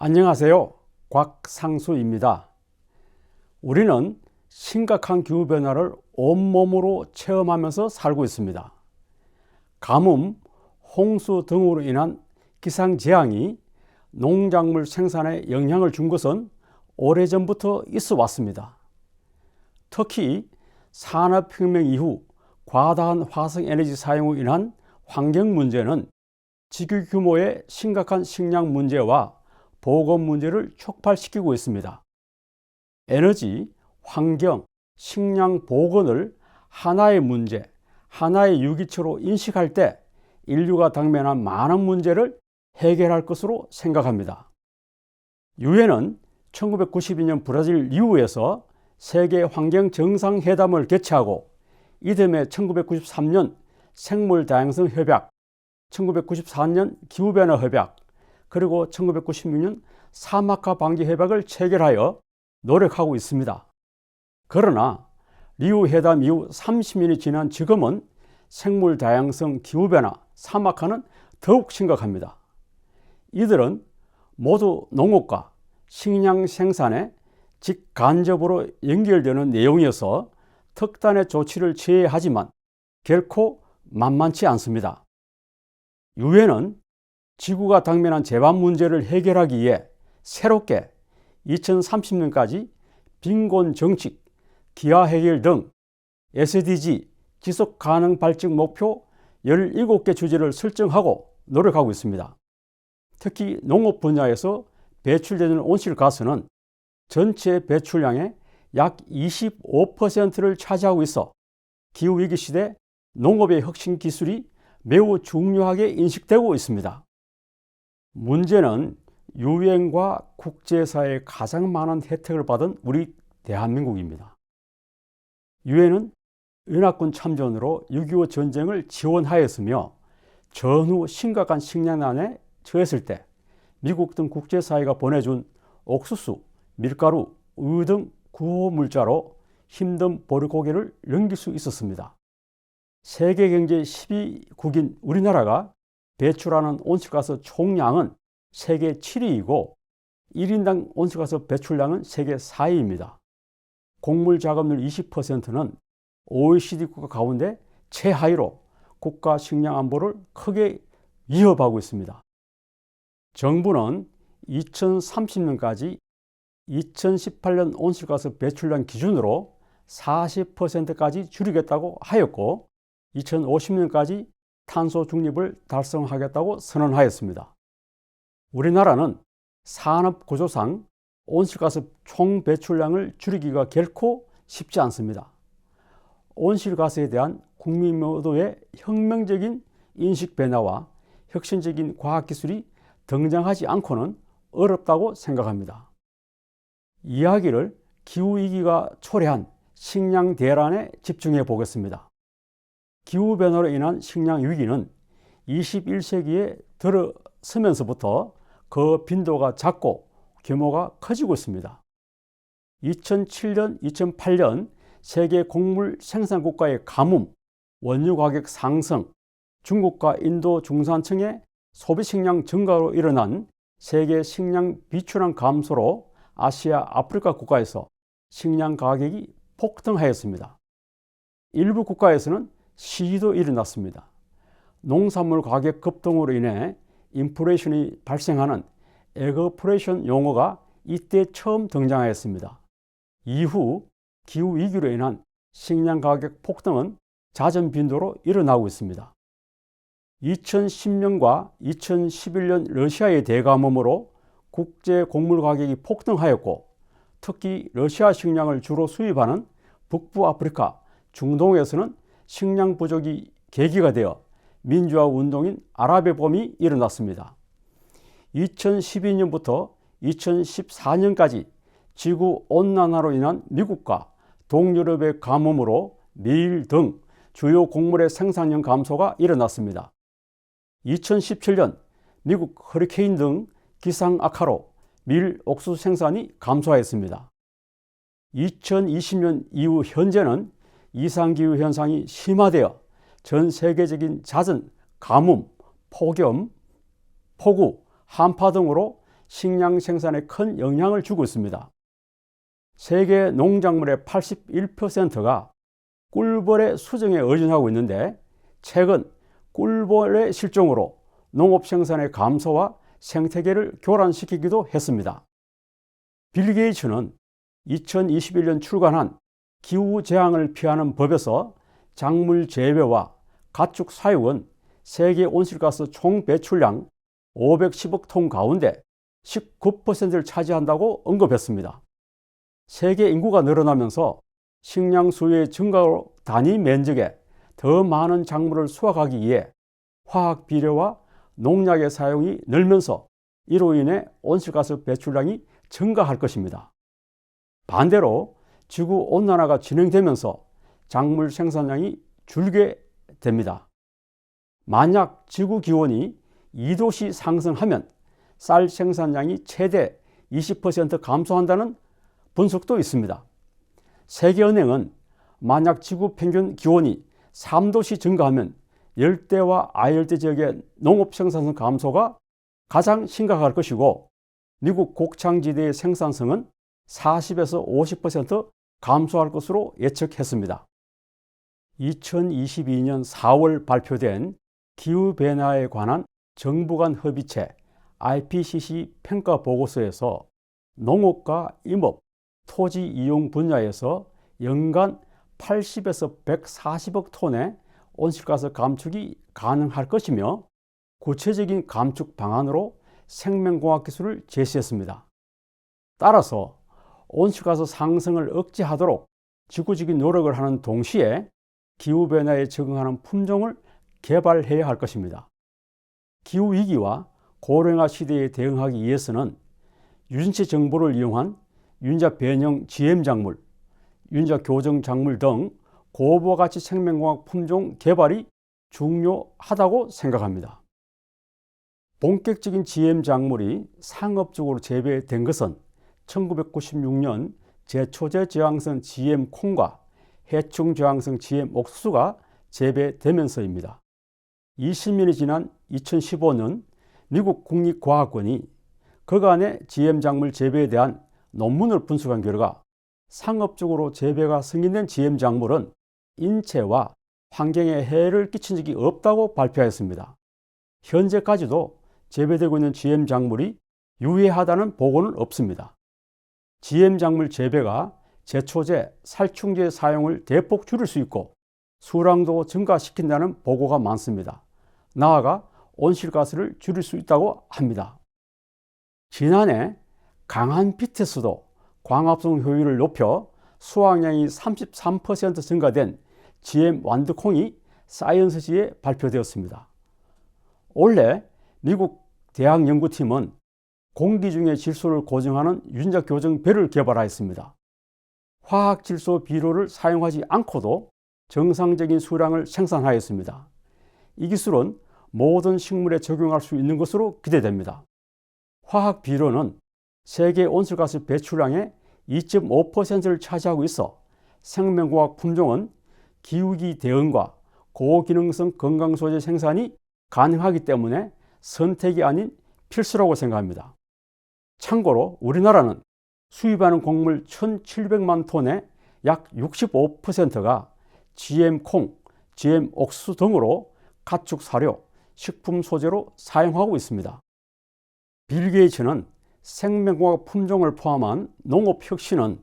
안녕하세요. 곽상수입니다. 우리는 심각한 기후변화를 온몸으로 체험하면서 살고 있습니다. 가뭄, 홍수 등으로 인한 기상재앙이 농작물 생산에 영향을 준 것은 오래전부터 있어 왔습니다. 특히 산업혁명 이후 과다한 화석에너지 사용으로 인한 환경 문제는 지구 규모의 심각한 식량 문제와 보건 문제를 촉발시키고 있습니다. 에너지, 환경, 식량 보건을 하나의 문제, 하나의 유기체로 인식할 때 인류가 당면한 많은 문제를 해결할 것으로 생각합니다. 유엔은 1992년 브라질 리우에서 세계 환경 정상회담을 개최하고 이듬해 1993년 생물 다양성 협약, 1994년 기후변화 협약, 그리고 1996년 사막화 방지 협약을 체결하여 노력하고 있습니다. 그러나 리우 회담 이후 30년이 지난 지금은 생물 다양성 기후변화, 사막화는 더욱 심각합니다. 이들은 모두 농업과 식량 생산에 직간접으로 연결되는 내용이어서 특단의 조치를 취해야 하지만 결코 만만치 않습니다. 유엔은 지구가 당면한 재반 문제를 해결하기 위해 새롭게 2030년까지 빈곤 정책, 기아 해결 등 SDG 지속 가능 발전 목표 17개 주제를 설정하고 노력하고 있습니다. 특히 농업 분야에서 배출되는 온실가스는 전체 배출량의 약 25%를 차지하고 있어 기후위기 시대 농업의 혁신 기술이 매우 중요하게 인식되고 있습니다. 문제는 유엔과 국제사회에 가장 많은 혜택을 받은 우리 대한민국입니다. 유엔은 연합군 참전으로 6.25 전쟁을 지원하였으며 전후 심각한 식량난에 처했을 때 미국 등 국제사회가 보내준 옥수수, 밀가루, 우유 등 구호물자로 힘든 보릿고개를 넘길 수 있었습니다. 세계 경제 10위국인 우리나라가 배출하는 온실가스 총량은 세계 7위이고 1인당 온실가스 배출량은 세계 4위입니다. 곡물 작업률 20%는 OECD 국가 가운데 최하위로 국가 식량 안보를 크게 위협하고 있습니다. 정부는 2030년까지 2018년 온실가스 배출량 기준으로 40%까지 줄이겠다고 하였고 2050년까지 탄소 중립을 달성하겠다고 선언하였습니다. 우리나라는 산업 구조상 온실가스 총 배출량을 줄이기가 결코 쉽지 않습니다. 온실가스에 대한 국민 모두의 혁명적인 인식 변화와 혁신적인 과학기술이 등장하지 않고는 어렵다고 생각합니다. 이야기를 기후위기가 초래한 식량 대란에 집중해 보겠습니다. 기후변화로 인한 식량 위기는 21세기에 들어서면서부터 그 빈도가 작고 규모가 커지고 있습니다. 2007년, 2008년 세계 곡물 생산국가의 가뭄, 원유 가격 상승, 중국과 인도 중산층의 소비식량 증가로 일어난 세계 식량 비출량 감소로 아시아, 아프리카 국가에서 식량 가격이 폭등하였습니다. 일부 국가에서는 시기도 일어났습니다. 농산물 가격 급등으로 인해 인플레이션이 발생하는 에그플레이션 용어가 이때 처음 등장하였습니다. 이후 기후위기로 인한 식량 가격 폭등은 잦은 빈도로 일어나고 있습니다. 2010년과 2011년 러시아의 대가뭄으로 국제 곡물 가격이 폭등하였고 특히 러시아 식량을 주로 수입하는 북부 아프리카, 중동에서는 식량 부족이 계기가 되어 민주화 운동인 아랍의 봄이 일어났습니다. 2012년부터 2014년까지 지구 온난화로 인한 미국과 동유럽의 가뭄으로 밀 등 주요 곡물의 생산량 감소가 일어났습니다. 2017년 미국 허리케인 등 기상 악화로 밀, 옥수수 생산이 감소하였습니다. 2020년 이후 현재는 이상기후 현상이 심화되어 전 세계적인 잦은 가뭄, 폭염, 폭우, 한파 등으로 식량 생산에 큰 영향을 주고 있습니다. 세계 농작물의 81%가 꿀벌의 수정에 의존하고 있는데 최근 꿀벌의 실종으로 농업 생산의 감소와 생태계를 교란시키기도 했습니다. 빌 게이츠는 2021년 출간한 기후재앙을 피하는 법에서 작물 재배와 가축 사육은 세계 온실가스 총 배출량 510억 톤 가운데 19%를 차지한다고 언급했습니다. 세계 인구가 늘어나면서 식량 수요의 증가로 단위 면적에 더 많은 작물을 수확하기 위해 화학 비료와 농약의 사용이 늘면서 이로 인해 온실가스 배출량이 증가할 것입니다. 반대로 지구 온난화가 진행되면서 작물 생산량이 줄게 됩니다. 만약 지구 기온이 2도씩 상승하면 쌀 생산량이 최대 20% 감소한다는 분석도 있습니다. 세계은행은 만약 지구 평균 기온이 3도씩 증가하면 열대와 아열대 지역의 농업 생산성 감소가 가장 심각할 것이고 미국 곡창지대의 생산성은 40에서 50% 감소할 것으로 예측했습니다. 2022년 4월 발표된 기후변화에 관한 정부 간 협의체 IPCC 평가 보고서에서 농업과 임업, 토지 이용 분야에서 연간 80에서 140억 톤의 온실가스 감축이 가능할 것이며 구체적인 감축 방안으로 생명공학 기술을 제시했습니다. 따라서 온실가스 상승을 억제하도록 지구적인 노력을 하는 동시에 기후변화에 적응하는 품종을 개발해야 할 것입니다. 기후위기와 고령화 시대에 대응하기 위해서는 유전체 정보를 이용한 윤자 변형 GM작물, 윤자 교정 작물 등 고부가치 생명공학 품종 개발이 중요하다고 생각합니다. 본격적인 GM작물이 상업적으로 재배된 것은 1996년 제초제 저항성 GM콩과 해충 저항성 GM옥수수가 재배되면서입니다. 20년이 지난 2015년 미국 국립과학원이 그간의 GM작물 재배에 대한 논문을 분석한 결과 상업적으로 재배가 승인된 GM작물은 인체와 환경에 해를 끼친 적이 없다고 발표하였습니다. 현재까지도 재배되고 있는 GM작물이 유해하다는 보고는 없습니다. GM작물 재배가 제초제, 살충제 사용을 대폭 줄일 수 있고 수량도 증가시킨다는 보고가 많습니다. 나아가 온실가스를 줄일 수 있다고 합니다. 지난해 강한 빛에서도 광합성 효율을 높여 수확량이 33% 증가된 GM 완두콩이 사이언스지에 발표되었습니다. 올해 미국 대학 연구팀은 공기 중의 질소를 고정하는 윤작 교정배를 개발하였습니다. 화학 질소 비료를 사용하지 않고도 정상적인 수량을 생산하였습니다. 이 기술은 모든 식물에 적용할 수 있는 것으로 기대됩니다. 화학 비료는 세계 온실가스 배출량의 2.5%를 차지하고 있어 생명공학 품종은 기후위기 대응과 고기능성 건강소재 생산이 가능하기 때문에 선택이 아닌 필수라고 생각합니다. 참고로 우리나라는 수입하는 곡물 1,700만 톤의 약 65%가 GM콩, GM옥수수 등으로 가축 사료, 식품 소재로 사용하고 있습니다. 빌 게이츠는 생명공학 품종을 포함한 농업 혁신은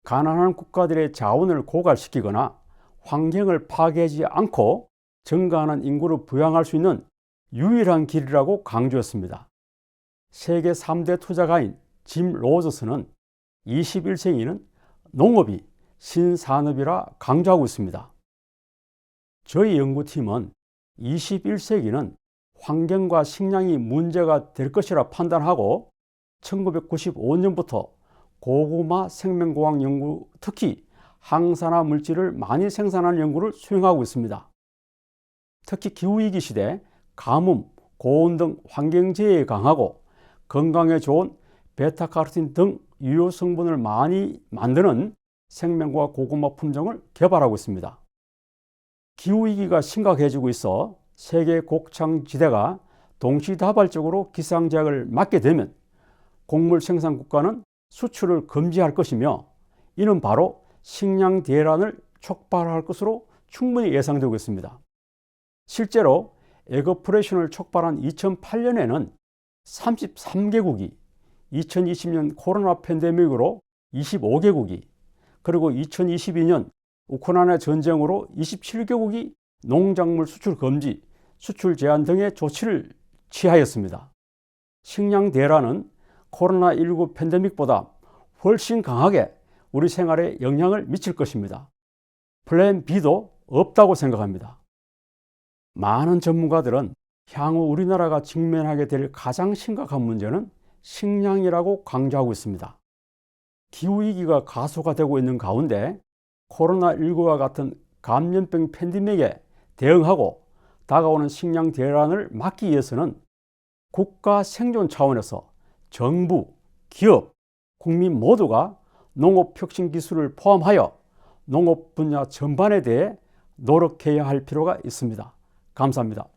가난한 국가들의 자원을 고갈시키거나 환경을 파괴하지 않고 증가하는 인구를 부양할 수 있는 유일한 길이라고 강조했습니다. 세계 3대 투자가인 짐 로저스는 21세기는 농업이 신산업이라 강조하고 있습니다. 저희 연구팀은 21세기는 환경과 식량이 문제가 될 것이라 판단하고 1995년부터 고구마 생명공학 연구, 특히 항산화 물질을 많이 생산하는 연구를 수행하고 있습니다. 특히 기후위기 시대 가뭄, 고온 등 환경재해에 강하고 건강에 좋은 베타카로틴 등 유효 성분을 많이 만드는 생명공학 고구마 품종을 개발하고 있습니다. 기후위기가 심각해지고 있어 세계 곡창지대가 동시다발적으로 기상제약을 맞게 되면 곡물 생산 국가는 수출을 금지할 것이며 이는 바로 식량 대란을 촉발할 것으로 충분히 예상되고 있습니다. 실제로 에그플레이션을 촉발한 2008년에는 33개국이, 2020년 코로나 팬데믹으로 25개국이, 그리고 2022년 우크라이나 전쟁으로 27개국이 농작물 수출 금지, 수출 제한 등의 조치를 취하였습니다. 식량 대란은 코로나19 팬데믹보다 훨씬 강하게 우리 생활에 영향을 미칠 것입니다. 플랜 B도 없다고 생각합니다. 많은 전문가들은 향후 우리나라가 직면하게 될 가장 심각한 문제는 식량이라고 강조하고 있습니다. 기후위기가 가속화되고 있는 가운데 코로나19와 같은 감염병 팬데믹에 대응하고 다가오는 식량 대란을 막기 위해서는 국가 생존 차원에서 정부, 기업, 국민 모두가 농업 혁신 기술을 포함하여 농업 분야 전반에 대해 노력해야 할 필요가 있습니다. 감사합니다.